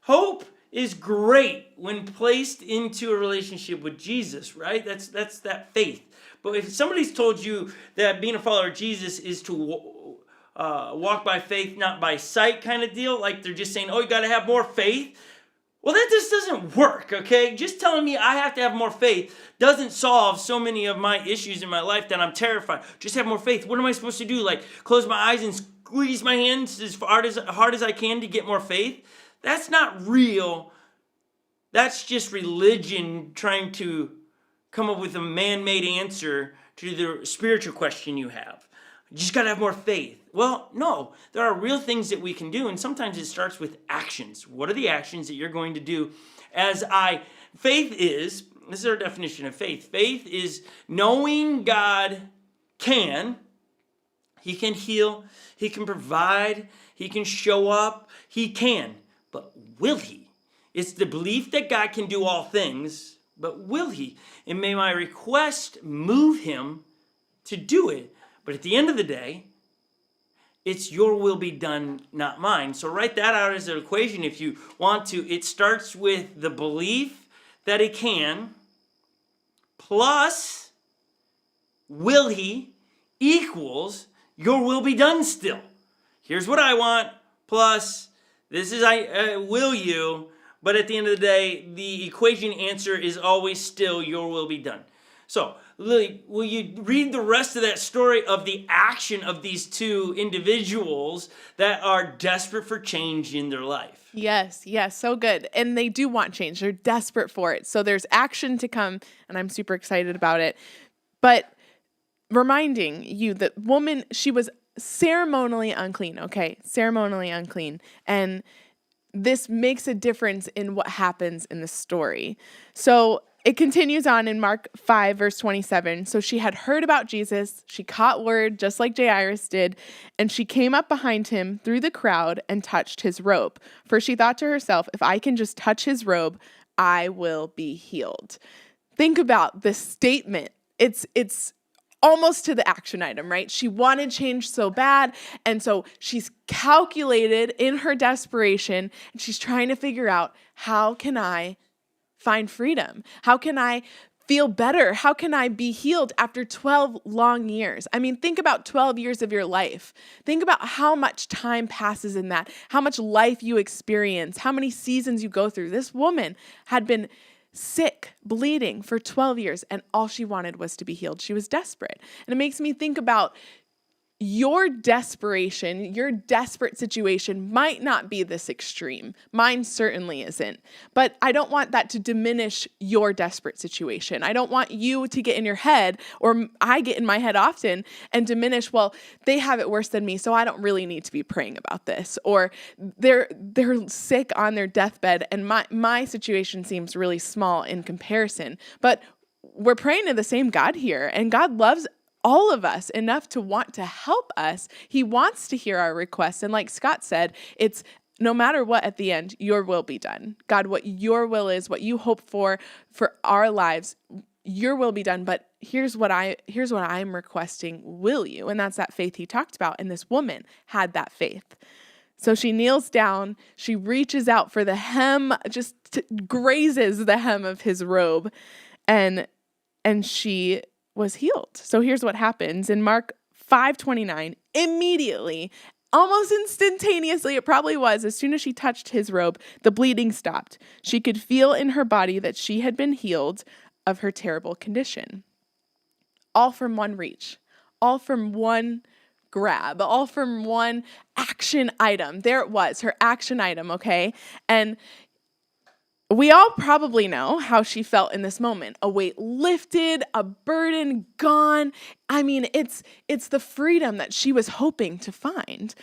Hope is great when placed into a relationship with Jesus, right? That's that faith. But if somebody's told you that being a follower of Jesus is to walk by faith, not by sight kind of deal, like they're just saying, oh, you got to have more faith. Well, that just doesn't work, okay? Just telling me I have to have more faith doesn't solve so many of my issues in my life that I'm terrified. Just have more faith. What am I supposed to do? Like close my eyes and squeeze my hands as hard as I can to get more faith? That's not real. That's just religion trying to come up with a man-made answer to the spiritual question you have. You just got to have more faith. Well, no. There are real things that we can do, and sometimes it starts with actions. What are the actions that you're going to do faith is, this is our definition of faith. Faith is knowing God can. He can heal. He can provide. He can show up. He can. But will he? It's the belief that God can do all things, but will he? And may my request move him to do it. But at the end of the day, it's your will be done, not mine. So write that out as an equation if you want to. It starts with the belief that he can, plus will he equals your will be done still. Here's what I want, plus this is will you. But at the end of the day, the equation answer is always still your will be done. So, Lily, will you read the rest of that story of the action of these two individuals that are desperate for change in their life? Yes, so good. And they do want change. They're desperate for it. So there's action to come, and I'm super excited about it. But reminding you that woman, she was ceremonially unclean, okay? Ceremonially unclean. And this makes a difference in what happens in the story. So it continues on in Mark 5, verse 27. So she had heard about Jesus. She caught word, just like Jairus did, and she came up behind him through the crowd and touched his robe. For she thought to herself, if I can just touch his robe, I will be healed. Think about this statement. It's almost to the action item, right? She wanted change so bad, and so she's calculated in her desperation, and she's trying to figure out, how can I find freedom? How can I feel better? How can I be healed after 12 long years? I mean, think about 12 years of your life. Think about how much time passes in that, how much life you experience, how many seasons you go through. This woman had been sick, bleeding for 12 years, and all she wanted was to be healed. She was desperate. And it makes me think about, your desperation, your desperate situation might not be this extreme. Mine certainly isn't. But I don't want that to diminish your desperate situation. I don't want you to get in your head, or I get in my head often, and diminish, well, they have it worse than me, so I don't really need to be praying about this. Or they're sick on their deathbed, and my situation seems really small in comparison. But we're praying to the same God here, and God loves all of us enough to want to help us. He wants to hear our requests. And like Scott said, it's no matter what at the end, your will be done. God, what your will is, what you hope for our lives, your will be done. But here's what I'm requesting, will you? And that's that faith he talked about. And this woman had that faith. So she kneels down, she reaches out for the hem, just grazes the hem of his robe, and she was healed. So here's what happens in Mark 5:29. Immediately, almost instantaneously, it probably was, as soon as she touched his robe, the bleeding stopped. She could feel in her body that she had been healed of her terrible condition. All from one reach, all from one grab, all from one action item. There it was, her action item, okay? And we all probably know how she felt in this moment. A weight lifted, a burden gone. I mean, it's the freedom that she was hoping to find.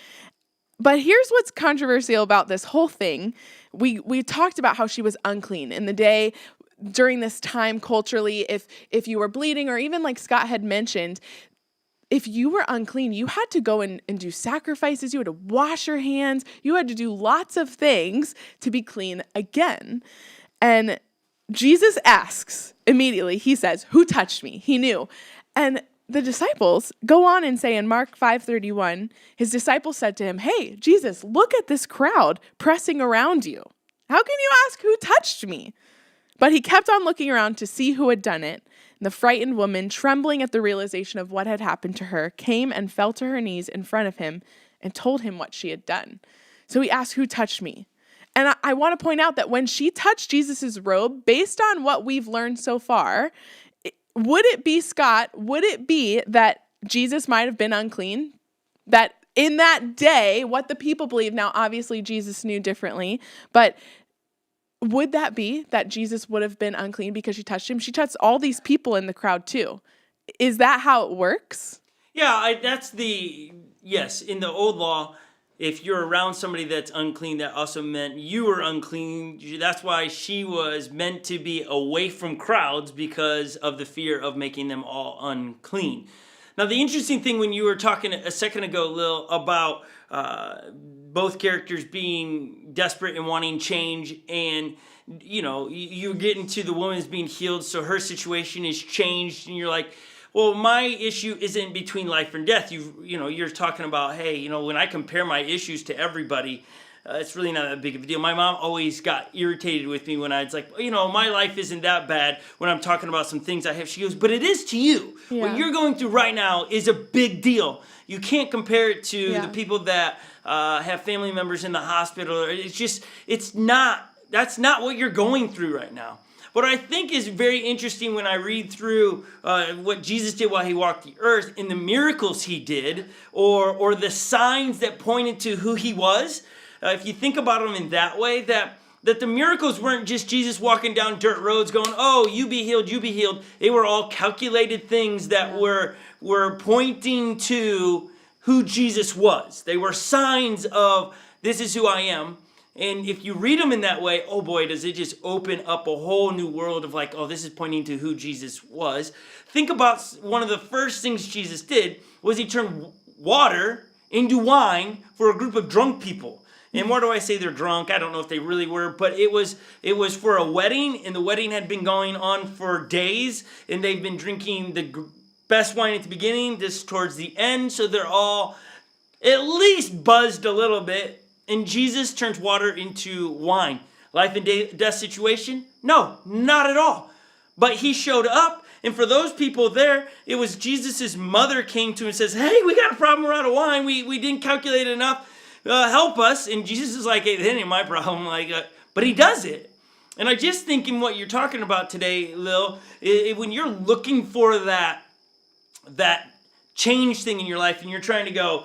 But here's what's controversial about this whole thing. We talked about how she was unclean in the day. During this time culturally, if you were bleeding, or even like Scott had mentioned, if you were unclean, you had to go and do sacrifices. You had to wash your hands. You had to do lots of things to be clean again. And Jesus asks immediately, he says, who touched me? He knew. And the disciples go on and say in Mark 5:31, his disciples said to him, hey, Jesus, look at this crowd pressing around you. How can you ask who touched me? But he kept on looking around to see who had done it. And the frightened woman, trembling at the realization of what had happened to her, came and fell to her knees in front of him and told him what she had done. So he asked, who touched me? And I want to point out that when she touched Jesus's robe, based on what we've learned so far, would it be, Scott, would it be that Jesus might have been unclean? That in that day, what the people believe, now obviously Jesus knew differently, but would that be that Jesus would have been unclean because she touched him? She touched all these people in the crowd too. Is that how it works? Yeah, yes, in the old law, if you're around somebody that's unclean, that also meant you were unclean. That's why she was meant to be away from crowds, because of the fear of making them all unclean. Now, the interesting thing when you were talking a second ago, Lil, about both characters being desperate and wanting change, and you get into the woman's being healed, so her situation is changed, and you're like, well, my issue isn't between life and death. You're talking about, hey, when I compare my issues to everybody, it's really not that big of a deal. My mom always got irritated with me when I was like, my life isn't that bad when I'm talking about some things I have. She goes, but it is to you. Yeah. What you're going through right now is a big deal. You can't compare it to the people that have family members in the hospital. That's not what you're going through right now. What I think is very interesting when I read through what Jesus did while he walked the earth, and the miracles he did, or the signs that pointed to who he was, if you think about them in that way, that the miracles weren't just Jesus walking down dirt roads going, oh, you be healed, you be healed. They were all calculated things that were pointing to who Jesus was. They were signs of, this is who I am. And if you read them in that way, oh boy, does it just open up a whole new world of like, oh, this is pointing to who Jesus was. Think about one of the first things Jesus did was he turned water into wine for a group of drunk people. And why do I say they're drunk? I don't know if they really were, but it was for a wedding, and the wedding had been going on for days, and they've been drinking the best wine at the beginning, this towards the end, so they're all at least buzzed a little bit. And Jesus turns water into wine. Life and death situation? No, not at all. But he showed up, and for those people there, it was Jesus' mother came to him and says, hey, we got a problem, we're out of wine. We didn't calculate enough. Help us. And Jesus is like, hey, that ain't my problem. But he does it. And I just think in what you're talking about today, Lil, when you're looking for that change thing in your life and you're trying to go,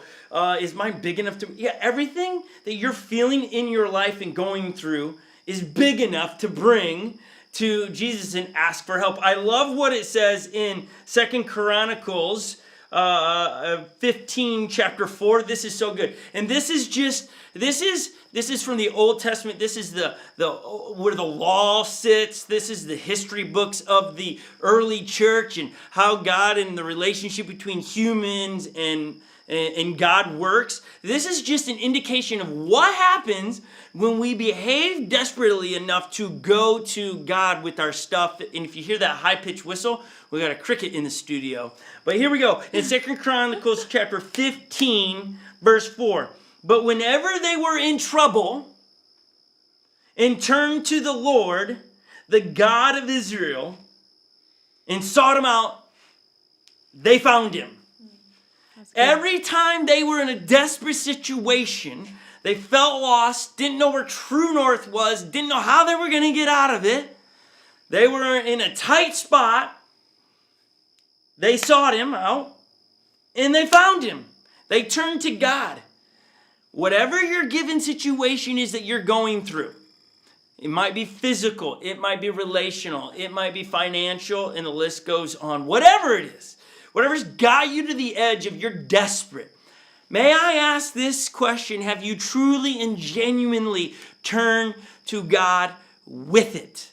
is mine big enough to... Yeah, everything that you're feeling in your life and going through is big enough to bring to Jesus and ask for help. I love what it says in 2 Chronicles 15, chapter 4. This is so good. And this is from the Old Testament. This is the where the law sits. This is the history books of the early church and how God and the relationship between humans and God works. This is just an indication of what happens when we behave desperately enough to go to God with our stuff. And if you hear that high-pitched whistle, we got a cricket in the studio. But here we go. In 2 Chronicles chapter 15, verse 4. But whenever they were in trouble and turned to the Lord, the God of Israel, and sought him out, they found him. Every time they were in a desperate situation, they felt lost, didn't know where true north was, didn't know how they were going to get out of it. They were in a tight spot. They sought him out, and they found him. They turned to God. Whatever your given situation is that you're going through, it might be physical, it might be relational, it might be financial, and the list goes on. Whatever it is, whatever's got you to the edge of you're desperate. May I ask this question? Have you truly and genuinely turned to God with it?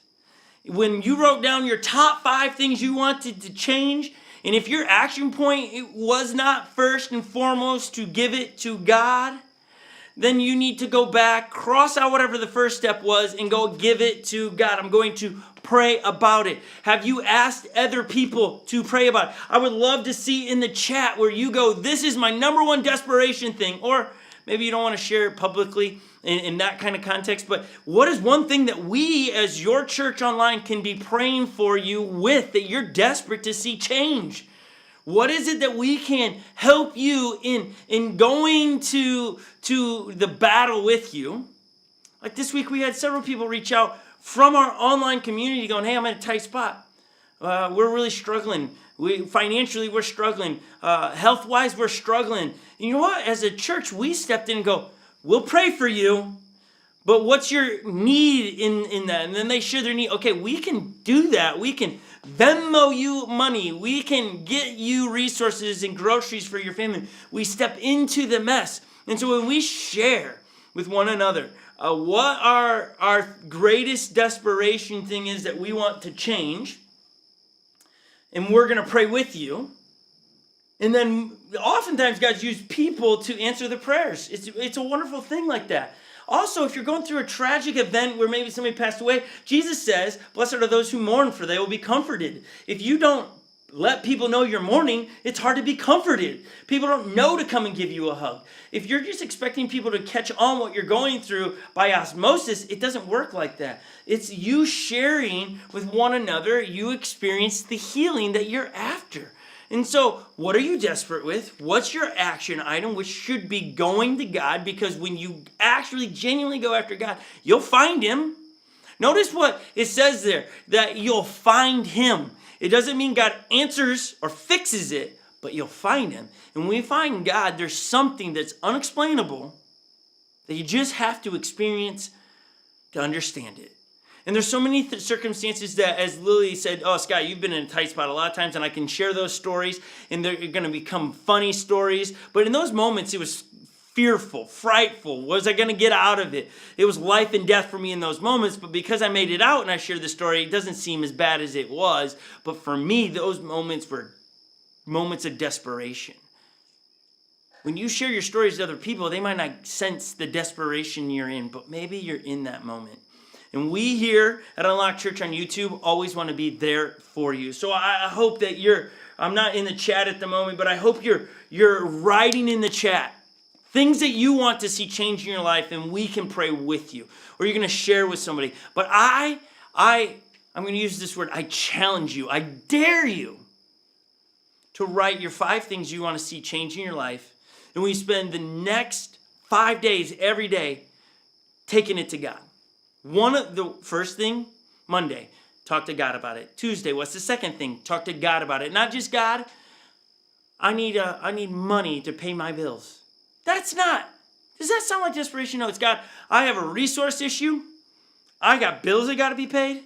When you wrote down your top 5 things you wanted to change, and if your action point it was not first and foremost to give it to God, then you need to go back, cross out whatever the first step was, and go give it to God. I'm going to pray about it. Have you asked other people to pray about it? I would love to see in the chat where you go, this is my number one desperation thing. Or maybe you don't want to share it publicly in that kind of context. But what is one thing that we as your church online can be praying for you with that you're desperate to see change? What is it that we can help you in going to the battle with you? Like this week, we had several people reach out from our online community going, hey, I'm in a tight spot. We're really struggling. Financially, we're struggling. Health-wise, we're struggling. And you know what? As a church, we stepped in and go, we'll pray for you, but what's your need in that? And then they share their need. Okay, we can do that. We can Venmo you money. We can get you resources and groceries for your family. We step into the mess. And so when we share with one another what our greatest desperation thing is that we want to change, and we're going to pray with you, and then oftentimes God's used people to answer the prayers. It's a wonderful thing like that. Also, if you're going through a tragic event where maybe somebody passed away, Jesus says, blessed are those who mourn, for they will be comforted. If you don't let people know you're mourning, it's hard to be comforted. People don't know to come and give you a hug. If you're just expecting people to catch on what you're going through by osmosis, it doesn't work like that. It's you sharing with one another, you experience the healing that you're after. And so, what are you desperate with? What's your action item, which should be going to God? Because when you actually genuinely go after God, you'll find him. Notice what it says there, that you'll find him. It doesn't mean God answers or fixes it, but you'll find him. And when we find God, there's something that's unexplainable that you just have to experience to understand it. And there's so many circumstances that, as Lily said, oh, Scott, you've been in a tight spot a lot of times, and I can share those stories, and they're going to become funny stories. But in those moments, it was fearful, frightful. Was I going to get out of it? It was life and death for me in those moments. But because I made it out and I shared the story, it doesn't seem as bad as it was. But for me, those moments were moments of desperation. When you share your stories to other people, they might not sense the desperation you're in, but maybe you're in that moment. And we here at Unlocked Church on YouTube always want to be there for you. So I hope that I'm not in the chat at the moment, but I hope you're writing in the chat things that you want to see change in your life, and we can pray with you. Or you're going to share with somebody. But I'm going to use this word, I challenge you, I dare you to write your 5 things you want to see change in your life. And we spend the next 5 days, every day, taking it to God. The first thing, Monday, talk to God about it. Tuesday, what's the second thing? Talk to God about it. Not just God, I need money to pay my bills. Does that sound like desperation? No, it's God, I have a resource issue. I got bills that got to be paid.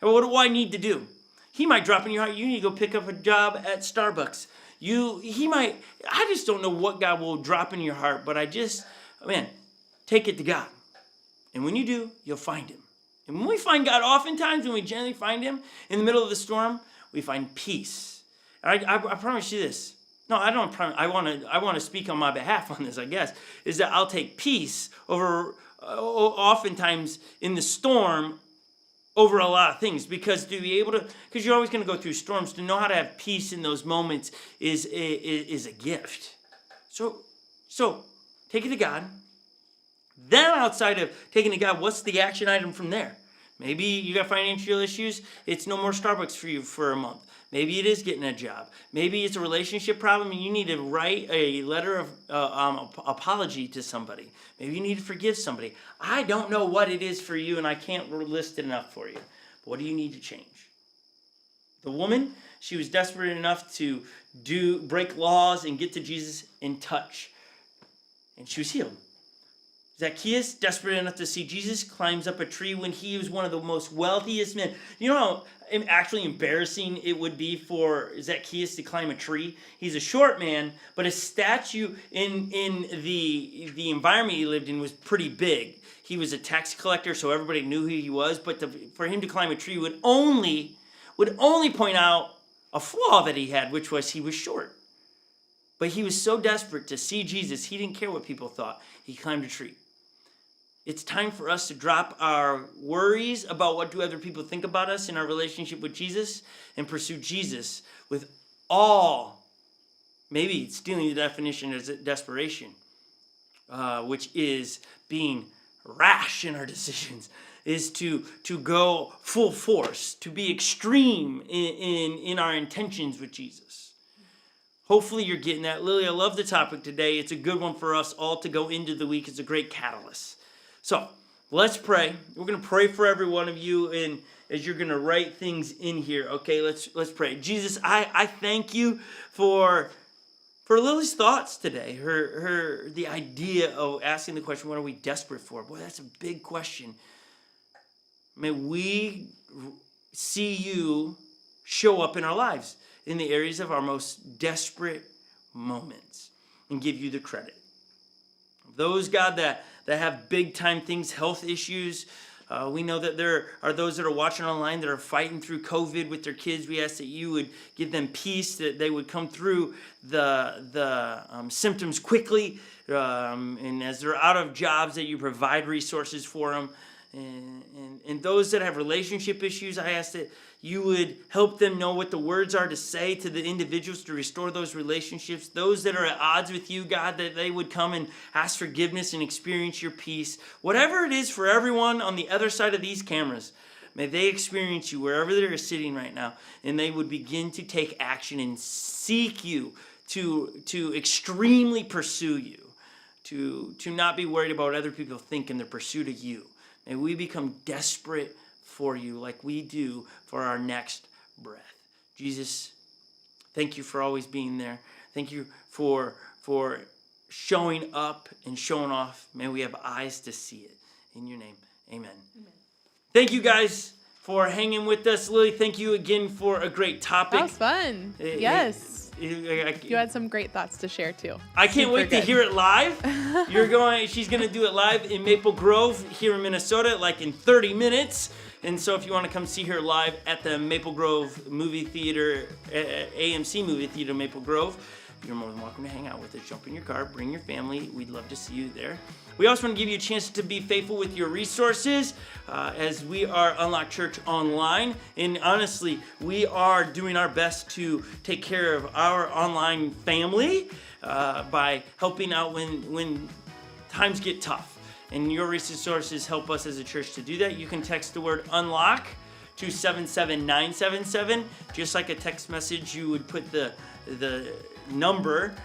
And what do I need to do? He might drop in your heart, you need to go pick up a job at Starbucks. I just don't know what God will drop in your heart, but take it to God. And when you do, you'll find him. And when we find God, oftentimes when we generally find him in the middle of the storm, we find peace. I promise you this. No, I don't promise. I want to speak on my behalf on this, I guess, is that I'll take peace over oftentimes in the storm over a lot of things, because you're always going to go through storms. To know how to have peace in those moments is a gift. So take it to God. Then outside of taking it to God, what's the action item from there? Maybe you got financial issues. It's no more Starbucks for you for a month. Maybe it is getting a job. Maybe it's a relationship problem and you need to write a letter of apology to somebody. Maybe you need to forgive somebody. I don't know what it is for you, and I can't list it enough for you. But what do you need to change? The woman, she was desperate enough to break laws and get to Jesus in touch. And she was healed. Zacchaeus, desperate enough to see Jesus, climbs up a tree when he was one of the most wealthiest men. You know how actually embarrassing it would be for Zacchaeus to climb a tree? He's a short man, but his statue in the environment he lived in was pretty big. He was a tax collector, so everybody knew who he was. But for him to climb a tree would only point out a flaw that he had, which was he was short. But he was so desperate to see Jesus, he didn't care what people thought. He climbed a tree. It's time for us to drop our worries about what do other people think about us in our relationship with Jesus and pursue Jesus with all, maybe stealing the definition as desperation, which is being rash in our decisions, is to go full force, to be extreme in our intentions with Jesus. Hopefully you're getting that. Lily, I love the topic today. It's a good one for us all to go into the week. It's a great catalyst. So let's pray. We're going to pray for every one of you, and as you're going to write things in here. Okay, let's pray. Jesus, I thank you for Lily's thoughts today. The idea of asking the question, what are we desperate for? Boy, that's a big question. May we see you show up in our lives in the areas of our most desperate moments and give you the credit. Those, God, that have big time things, health issues. We know that there are those that are watching online that are fighting through COVID with their kids. We ask that you would give them peace, that they would come through the symptoms quickly. And as they're out of jobs, that you provide resources for them. And those that have relationship issues, I ask that you would help them know what the words are to say to the individuals to restore those relationships. Those that are at odds with you, God, that they would come and ask forgiveness and experience your peace. Whatever it is for everyone on the other side of these cameras, may they experience you wherever they're sitting right now, and they would begin to take action and seek you, to extremely pursue you, to not be worried about what other people think in their pursuit of you. May we become desperate for you like we do for our next breath. Jesus, thank you for always being there. Thank you for showing up and showing off. May we have eyes to see it. In your name, amen. Thank you guys for hanging with us. Lily, thank you again for a great topic. That was fun. Yes. You had some great thoughts to share too. I can't wait to hear it live. She's going to do it live in Maple Grove here in Minnesota, like in 30 minutes. And so if you want to come see her live at the Maple Grove Movie Theater, AMC Movie Theater, Maple Grove, you're more than welcome to hang out with us. Jump in your car, bring your family. We'd love to see you there. We also want to give you a chance to be faithful with your resources as we are Unlock Church Online. And honestly, we are doing our best to take care of our online family by helping out when times get tough. And your resources help us as a church to do that. You can text the word UNLOCK to 77977. Just like a text message, you would put the number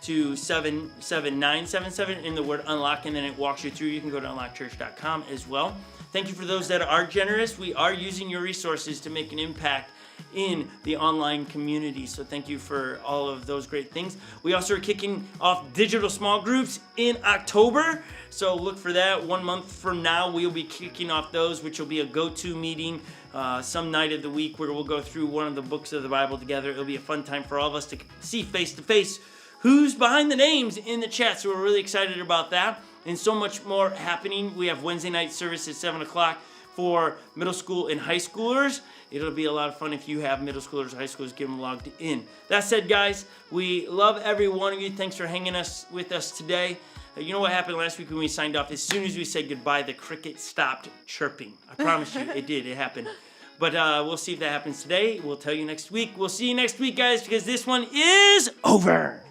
to 77977 in the word unlock, and then it walks you through. You can go to unlockchurch.com as well. Thank you for those that are generous. We are using your resources to make an impact in the online community. So thank you for all of those great things. We also are kicking off digital small groups in October. So look for that. 1 month from now, we'll be kicking off those, which will be a go-to meeting some night of the week where we'll go through one of the books of the Bible together. It'll be a fun time for all of us to see face to face who's behind the names in the chat. So we're really excited about that. And so much more happening. We have Wednesday night service at 7 o'clock for middle school and high schoolers. It'll be a lot of fun if you have middle schoolers or high schoolers, get them logged in. That said, guys, we love every one of you. Thanks for hanging with us today. You know what happened last week when we signed off? As soon as we said goodbye, the cricket stopped chirping. I promise you, it did. It happened. But we'll see if that happens today. We'll tell you next week. We'll see you next week, guys, because this one is over.